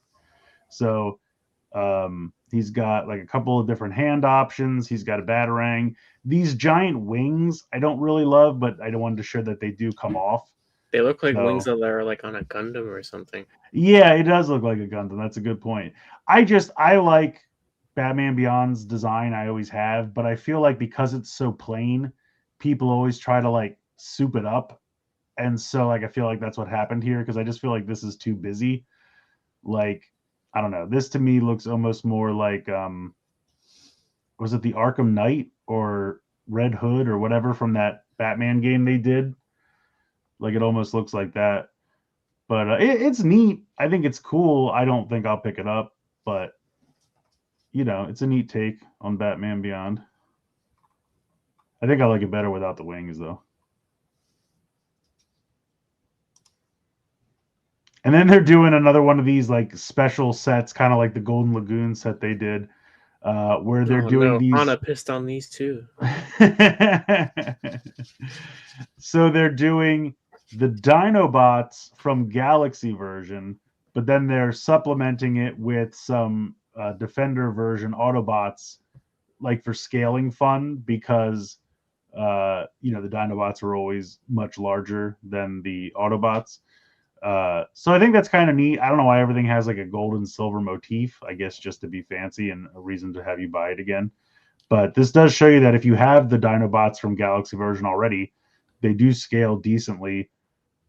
So he's got like a couple of different hand options. He's got a Batarang. These giant wings, I don't really love, but I wanted to show that they do come off. They look like wings that are like on a Gundam or something. Yeah, it does look like a Gundam. That's a good point. I like Batman Beyond's design. I always have, but I feel like because it's so plain, people always try to like soup it up. And so like I feel like that's what happened here because I just feel like this is too busy. Like, I don't know. This to me looks almost more like was it the Arkham Knight or Red Hood or whatever from that Batman game they did? Like it almost looks like that. But it's neat. I think it's cool. I don't think I'll pick it up, but you know, it's a neat take on Batman Beyond. I think I like it better without the wings though. And then they're doing another one of these like special sets, kind of like the Golden Lagoon set they did, where they're doing these. Hana pissed on these too. So they're doing the Dinobots from Galaxy version, but then they're supplementing it with some Defender version Autobots, like for scaling fun, because you know the Dinobots are always much larger than the Autobots. So I think that's kind of neat. I don't know why everything has like a gold and silver motif. I guess just to be fancy and a reason to have you buy it again. But this does show you that if you have the Dinobots from Galaxy version already, they do scale decently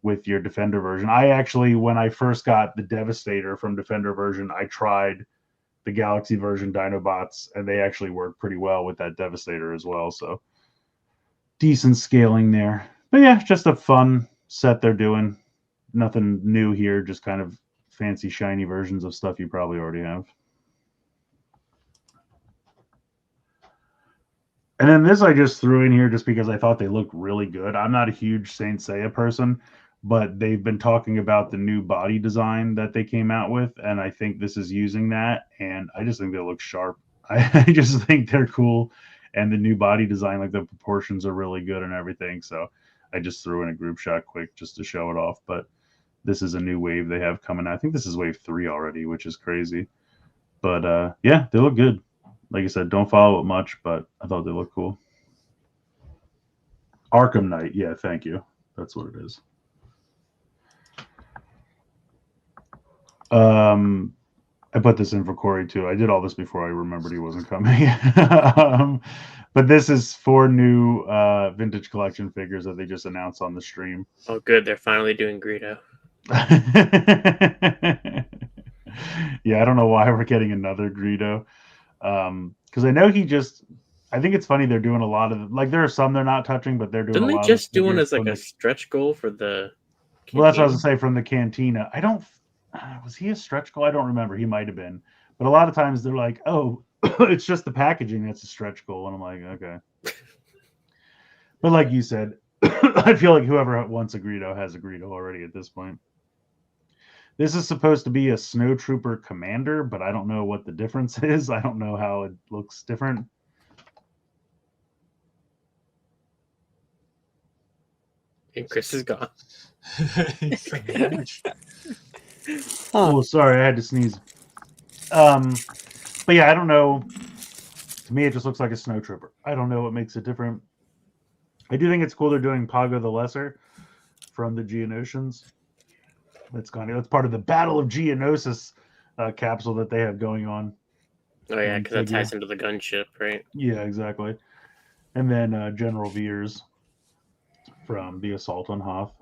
with your Defender version. I actually, when I first got the Devastator from Defender version, I tried the Galaxy version Dinobots, and they actually work pretty well with that Devastator as well. So decent scaling there. But yeah, just a fun set they're doing. Nothing new here, just kind of fancy, shiny versions of stuff you probably already have. And then this I just threw in here just because I thought they looked really good. I'm not a huge Saint Seiya person, but they've been talking about the new body design that they came out with, and I think this is using that, and I just think they look sharp. I just think they're cool, and the new body design, like the proportions are really good and everything, so I just threw in a group shot quick just to show it off, but this is a new wave they have coming out. I think this is wave 3 already, which is crazy. But yeah, they look good. Like I said, don't follow it much, but I thought they looked cool. Arkham Knight. Yeah, thank you. That's what it is. I put this in for Corey too. I did all this before I remembered he wasn't coming. But this is 4 new vintage collection figures that they just announced on the stream. Oh, good. They're finally doing Greedo. Yeah, I don't know why we're getting another Greedo. Because I know I think it's funny they're doing a lot of, like, there are some they're not touching, but they're doing Didn't a they lot just of do one figures as like from a stretch goal for the Well, that's what I was Cantina? going to say, from the Cantina. I don't, was he a stretch goal? I don't remember. He might have been. But a lot of times they're like, oh, it's just the packaging that's a stretch goal. And I'm like, okay. But like you said, I feel like whoever wants a Greedo has a Greedo already at this point. This is supposed to be a Snowtrooper Commander, but I don't know what the difference is. I don't know how it looks different. And Chris is gone. Oh, sorry, I had to sneeze. But yeah, I don't know. To me, it just looks like a snow trooper. I don't know what makes it different. I do think it's cool they're doing Pago the Lesser from the Geonosians. That's part of the Battle of Geonosis capsule that they have going on. Oh yeah, because that ties into the gunship, right? Yeah, exactly. And then General Veers from the Assault on Hoth.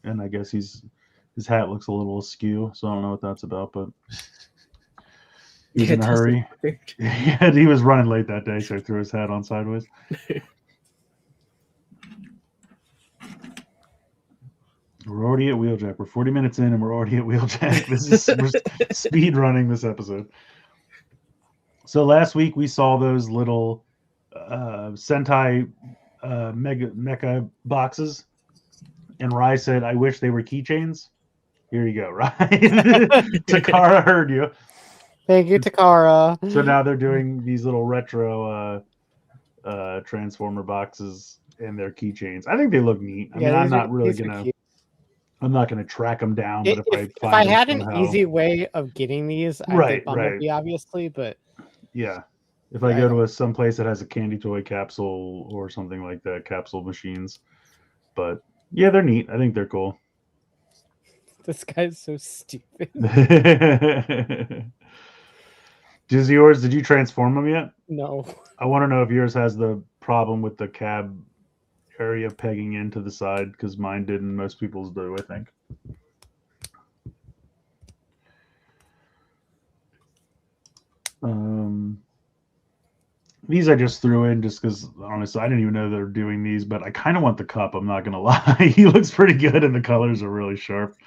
And I guess his hat looks a little askew, so I don't know what that's about, but he's in a hurry. Yeah, he was running late that day, so he threw his hat on sideways. We're already at Wheeljack. We're 40 minutes in, and we're already at Wheeljack. We're speed running this episode. So last week we saw those little Sentai mecha boxes, and Rai said, "I wish they were keychains." Here you go, Rai. Takara heard you. Thank you, Takara. So now they're doing these little retro Transformer boxes and their keychains. I think they look neat. I mean, I'm not really gonna track them down. But if I had an easy way of getting these, I'd right, get Bumblebee, obviously, but yeah. If I go to some place that has a candy toy capsule or something like that, capsule machines. But yeah, they're neat. I think they're cool. This guy's so stupid. Does yours? Did you transform them yet? No. I want to know if yours has the problem with the cab area pegging into the side, because mine didn't. Most people's do, I think. These I just threw in just because, honestly, I didn't even know they were doing these, but I kind of want the cup. I'm not going to lie. He looks pretty good, and the colors are really sharp.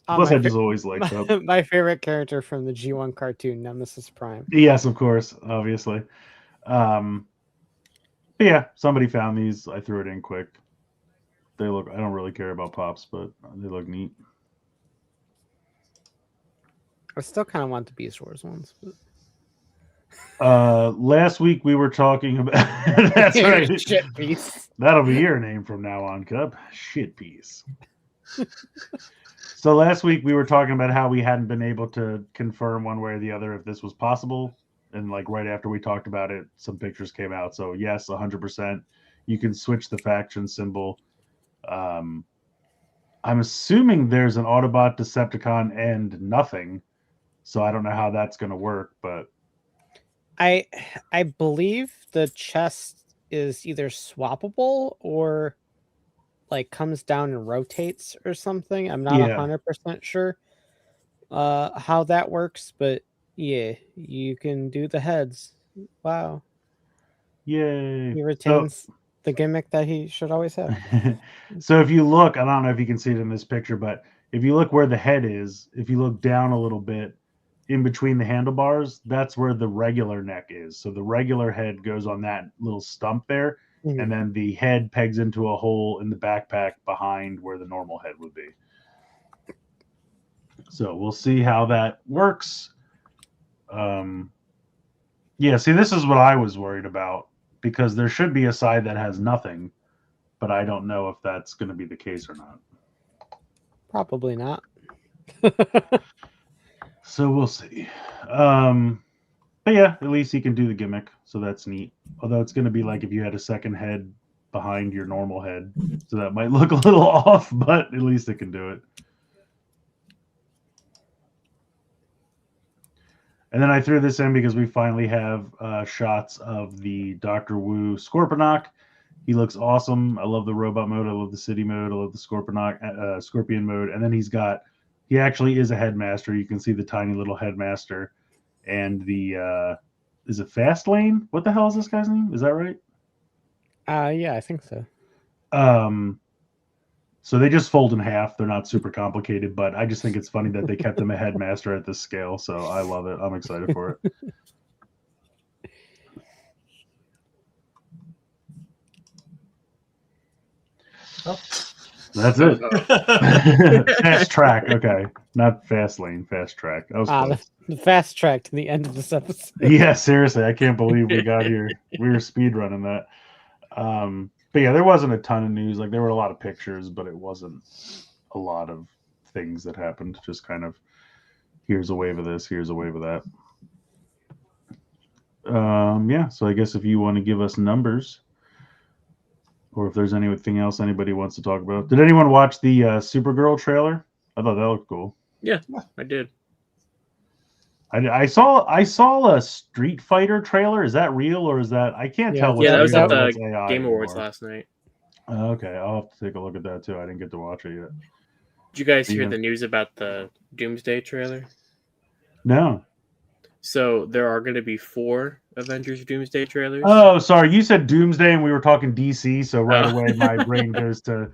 Plus, I just always like Cup. My favorite character from the G1 cartoon, Nemesis Prime. Yes, of course, obviously. But yeah, somebody found these. I threw it in quick. They look. I don't really care about pops, but they look neat. I still kind of want the Beast Wars ones. But... last week we were talking about. That's right. Shit piece. That'll be your name from now on, Cup. Shit piece. So last week we were talking about how we hadn't been able to confirm one way or the other if this was possible. And like right after we talked about it, some pictures came out. So yes, 100%. You can switch the faction symbol. I'm assuming there's an Autobot, Decepticon, and nothing. So I don't know how that's going to work, but I believe the chest is either swappable or like comes down and rotates or something. I'm not 100% sure how that works, but yeah, you can do the heads. Wow. Yay. He retains the gimmick that he should always have. So if you look, I don't know if you can see it in this picture, but if you look where the head is, if you look down a little bit in between the handlebars, that's where the regular neck is. So the regular head goes on that little stump there. Mm-hmm. And then the head pegs into a hole in the backpack behind where the normal head would be. So we'll see how that works. Yeah, see, this is what I was worried about, because there should be a side that has nothing, but I don't know if that's going to be the case or not. Probably not. So we'll see. But yeah, at least he can do the gimmick, so that's neat. Although it's going to be like if you had a second head behind your normal head, so that might look a little off, but at least it can do it. And then I threw this in because we finally have shots of the Dr. Wu Scorponok. He looks awesome. I love the robot mode. I love the city mode. I love the Scorpion mode. And then he actually is a headmaster. You can see the tiny little headmaster. And the is it Fast Lane? What the hell is this guy's name? Is that right? Yeah, I think so. So they just fold in half. They're not super complicated, but I just think it's funny that they kept him a headmaster at this scale. So I love it. I'm excited for it. Oh. That's it. Fast track. Okay. Not fast lane, fast track. That was close. The fast track to the end of this episode. Yeah, seriously. I can't believe we got here. We were speed running that. But yeah, there wasn't a ton of news. Like there were a lot of pictures, but it wasn't a lot of things that happened. Just kind of here's a wave of this, here's a wave of that. Yeah, so I guess if you want to give us numbers, or if there's anything else anybody wants to talk about. Did anyone watch the Supergirl trailer? I thought that looked cool. Yeah, I did. I saw a Street Fighter trailer. Is that real or is that I can't tell what's Yeah, that was real at and the what's AI Game Awards anymore. last night. Okay, I'll have to take a look at that too. I didn't get to watch it yet. Did you guys hear Yeah. the news about the Doomsday trailer? No. So there are going to be 4 Avengers Doomsday trailers. Oh, sorry. You said Doomsday and we were talking DC, so right Oh. away my brain goes to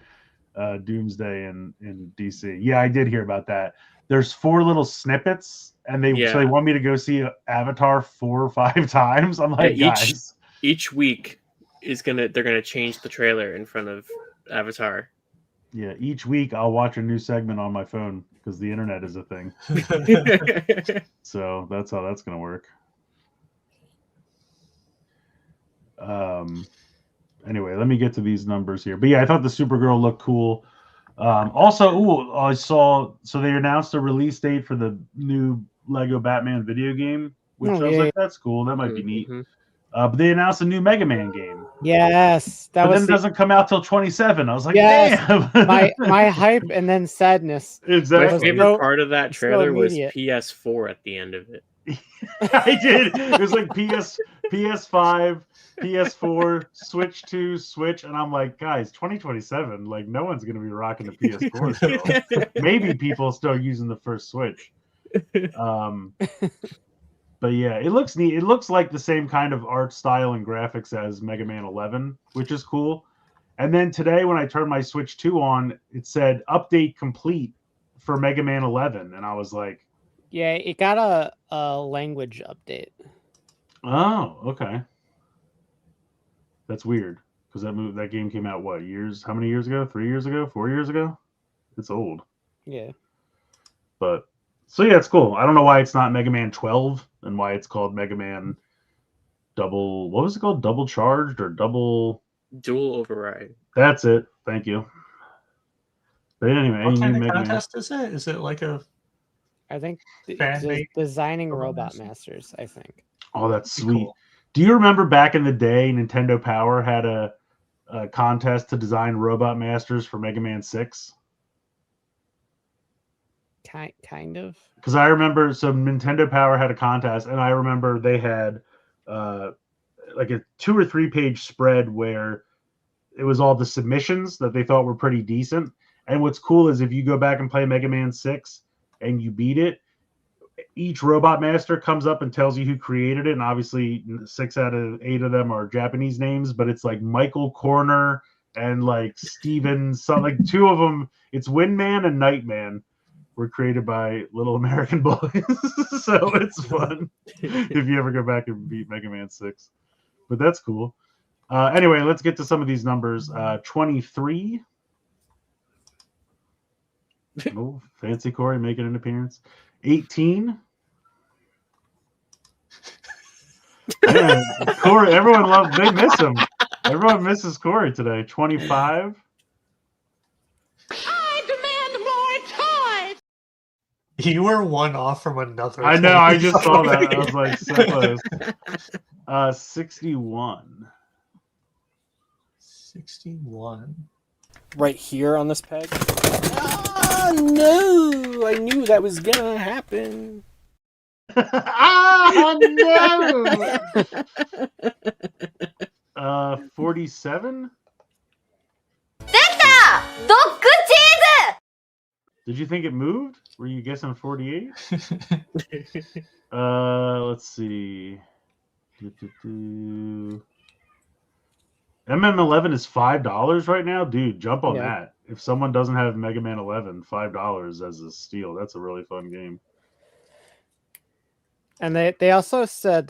Doomsday in DC. Yeah, I did hear about that. There's 4 little snippets, and so they want me to go see Avatar 4 or 5 times. I'm like, guys. Each week they're gonna change the trailer in front of Avatar. Yeah, each week I'll watch a new segment on my phone because the internet is a thing. So that's how that's gonna work. Anyway, let me get to these numbers here. But yeah, I thought the Supergirl looked cool. Also, I saw so they announced a release date for the new Lego Batman video game, which I was like, that's cool. That might be neat. But they announced a new Mega Man game. Yes, but then it doesn't come out till 27. I was like, yes, damn. my hype and then sadness. Exactly. My favorite part of that trailer was PS4 at the end of it. I did. It was like PS5, PS4, Switch 2, Switch, and I'm like, guys, 2027, like no one's gonna be rocking the PS4 still. Maybe people still using the first Switch. But yeah, it looks neat. It looks like the same kind of art style and graphics as Mega Man 11, which is cool. And then today, when I turned my Switch 2 on, it said update complete for Mega Man 11, and I was like, yeah, it got a language update. Oh, okay. That's weird because that game came out what years? How many years ago? 3 years ago? 4 years ago? It's old. Yeah. But so yeah, it's cool. I don't know why it's not Mega Man 12 and why it's called Mega Man Double. What was it called? Double Charged or Double Dual Override? That's it. Thank you. But anyway, what kind of contest is it? Is it like a? I think Fan-made designing Robot Masters. I think. Oh, that's sweet. Cool. Do you remember back in the day, Nintendo Power had a contest to design Robot Masters for Mega Man 6? Kind of. Because I remember, so Nintendo Power had a contest, and I remember they had like a 2 or 3 page spread where it was all the submissions that they thought were pretty decent. And what's cool is if you go back and play Mega Man 6 and you beat it, each Robot Master comes up and tells you who created it. And obviously 6 out of 8 of them are Japanese names, but it's like Michael Corner and like Steven, like 2 of them, it's Windman and Nightman, were created by little American boys. So it's fun if you ever go back and beat Mega Man 6. But that's cool. Anyway, let's get to some of these numbers. 23. Oh, fancy Corey making an appearance. 18. Man, Corey, they miss him. Everyone misses Corey today. 25. I demand more toys! You were one off from another. I know, I just saw that. I was like, so close. 61. 61. Right here on this peg. Oh no! I knew that was gonna happen. No! 47. Did you think it moved? Were you guessing 48? Let's see. MM11 is $5 right now, dude. Jump on that. If someone doesn't have Mega Man 11, $5 as a steal. That's a really fun game. And they also said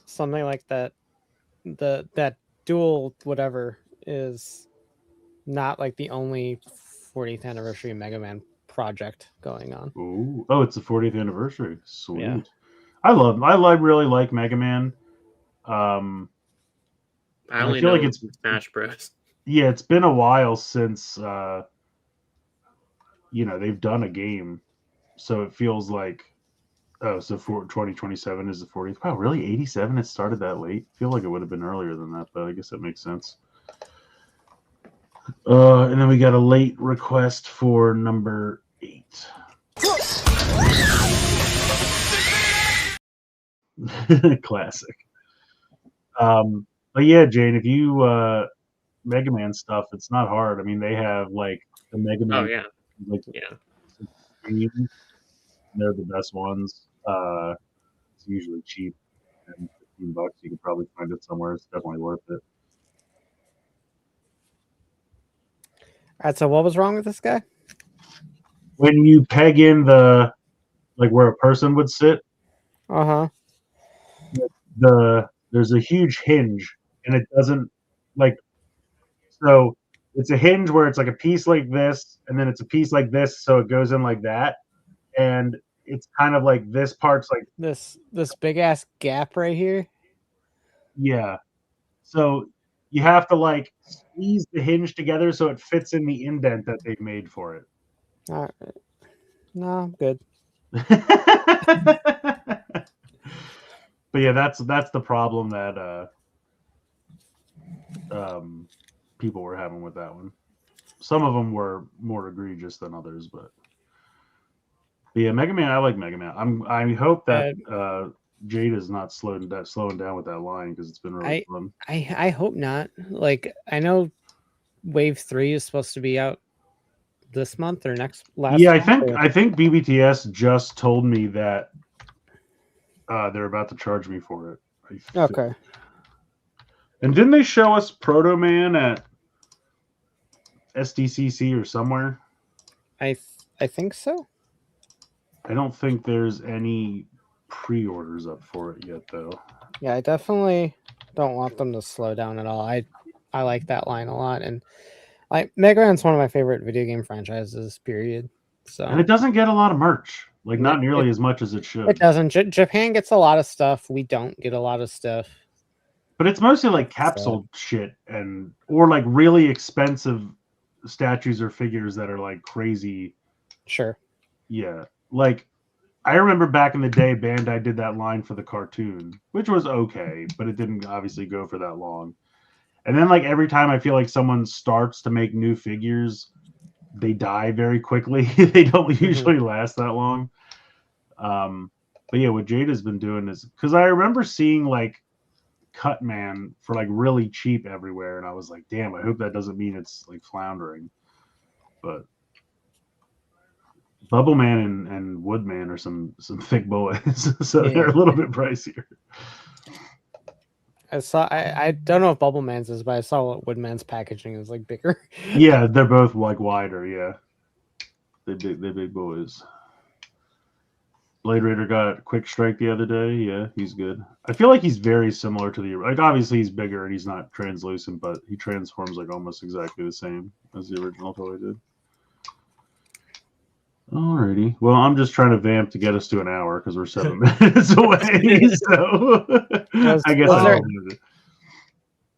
something like that. That dual whatever is not like the only 40th anniversary Mega Man project going on. Ooh. Oh, it's the 40th anniversary. Sweet. Yeah. I really like Mega Man. I I And only feel know like it's Smash Bros. yeah, it's been a while since they've done a game, so it feels like so for 2027 is the 40th. Wow, really? 87? It started that late? I feel like it would have been earlier than that, but I guess that makes sense. And then we got a late request for number 8. Classic. But yeah, Jane, if you Mega Man stuff, it's not hard. I mean, they have like the Mega Man Oh yeah, like yeah. games. They're the best ones. It's usually cheap, and $15 you could probably find it somewhere. It's definitely worth it. All right, so what was wrong with this guy? When you peg in the like where a person would sit, Uh-huh. there's a huge hinge, and it doesn't like so. It's a hinge where it's like a piece like this, and then it's a piece like this, so it goes in like that, and it's kind of like this part's like This big ass gap right here. yeah. So you have to like squeeze the hinge together so it fits in the indent that they've made for it. All right. No, I'm good. But yeah, that's the problem that people were having with that one. Some of them were more egregious than others, but yeah, Mega Man. I like Mega Man. I hope that Jade is not slowing down with that line because it's been really fun. I hope not. Like I know Wave 3 is supposed to be out this month or last Yeah, month, I think BBTS just told me that they're about to charge me for it. Okay. And didn't they show us Proto Man at SDCC or somewhere? I think so. I don't think there's any pre-orders up for it yet, though. Yeah, I definitely don't want them to slow down at all. I like that line a lot, and Mega Man's one of my favorite video game franchises. Period. So And it doesn't get a lot of merch, like not nearly as much as it should. It doesn't. Japan gets a lot of stuff. We don't get a lot of stuff. But it's mostly like capsule shit or like really expensive statues or figures that are like crazy. Sure. Yeah. Like I remember back in the day Bandai did that line for the cartoon, which was okay, but it didn't obviously go for that long. And then like every time I feel like someone starts to make new figures, they die very quickly. They don't usually last that long. But yeah, what Jade has been doing is because I remember seeing like Cut Man for like really cheap everywhere, and I was like, damn, I hope that doesn't mean it's like floundering. But Bubble Man and Woodman are some thick boys, so they're a little bit pricier. I don't know if Bubble Man's is, but I saw Woodman's packaging is like bigger. Yeah, they're both like wider. Yeah, they big boys. Blade Raider got Quick Strike the other day. Yeah, he's good. I feel like he's very similar to the like. Obviously, he's bigger and he's not translucent, but he transforms like almost exactly the same as the original toy did. Alrighty. Well, I'm just trying to vamp to get us to an hour because we're 7 minutes away. So I guess I'll do it.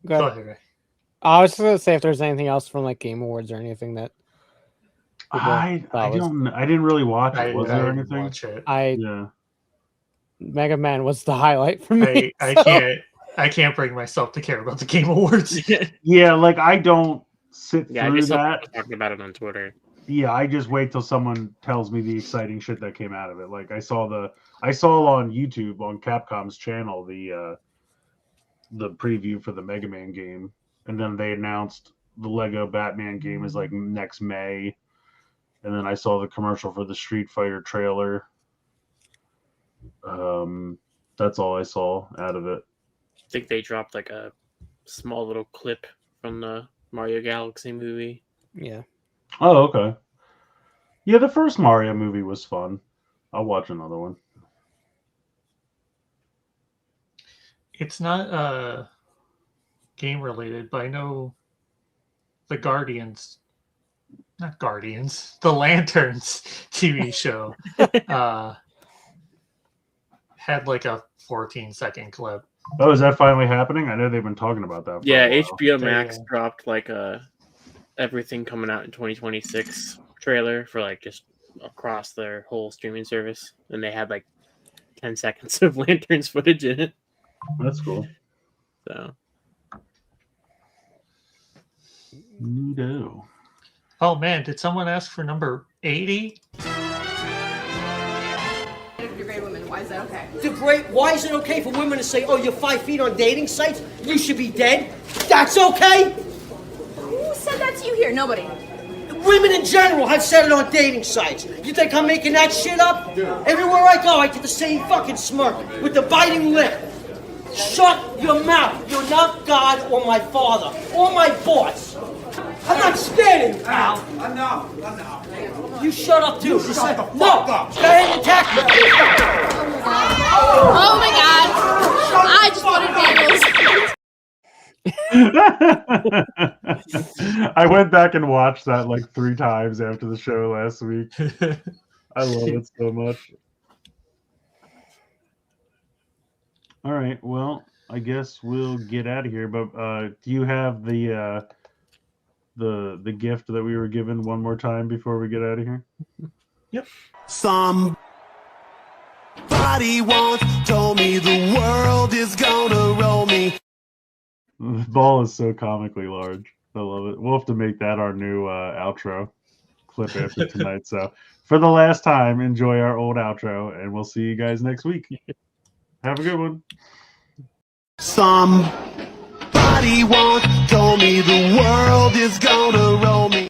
Go ahead. I was just gonna say if there's anything else from like Game Awards or anything that I didn't really watch it. Was there anything? Watch it. Yeah. Mega Man was the highlight for me. I can't bring myself to care about the Game Awards. Yeah, like I don't sit through I just that. talking about it on Twitter. Yeah, I just wait till someone tells me the exciting shit that came out of it. Like I saw on YouTube on Capcom's channel the preview for the Mega Man game, and then they announced the Lego Batman game is like next May, and then I saw the commercial for the Street Fighter trailer. That's all I saw out of it. I think they dropped like a small little clip from the Mario Galaxy movie. Yeah. Oh, okay. Yeah, the first Mario movie was fun. I'll watch another one. It's not game related, but I know the the Lanterns TV show had like a 14-second clip Oh, is that finally happening? I know they've been talking about that. For Yeah, a while. HBO Max Yeah. dropped like everything coming out in 2026 trailer for like just across their whole streaming service, and they had like 10 seconds of Lanterns footage in it. That's cool. So Neato. Oh man, did someone ask for number 80? Degrade women. Why is that okay? Degrade? Why is it okay for women to say, "Oh, you're 5 feet on dating sites? You should be dead"? That's okay. Who said that to you here? Nobody. Women in general have said it on dating sites. You think I'm making that shit up? Everywhere I go, I get the same fucking smirk with the biting lip. Shut your mouth. You're not God or my father or my boss. I'm not scared of you, pal. Enough. You shut up too. Shut the fuck No, up. go ahead and attack me. Oh my god. I just wanted bagels. I went back and watched that like 3 times after the show last week. I love it so much. All right, well, I guess we'll get out of here. But do you have the gift that we were given one more time before we get out of here? Yep. Somebody once told me the world is gonna roll me. The ball is so comically large. I love it. We'll have to make that our new outro clip after tonight. So for the last time, enjoy our old outro, and we'll see you guys next week. Have a good one. Somebody once told me the world is gonna roll me.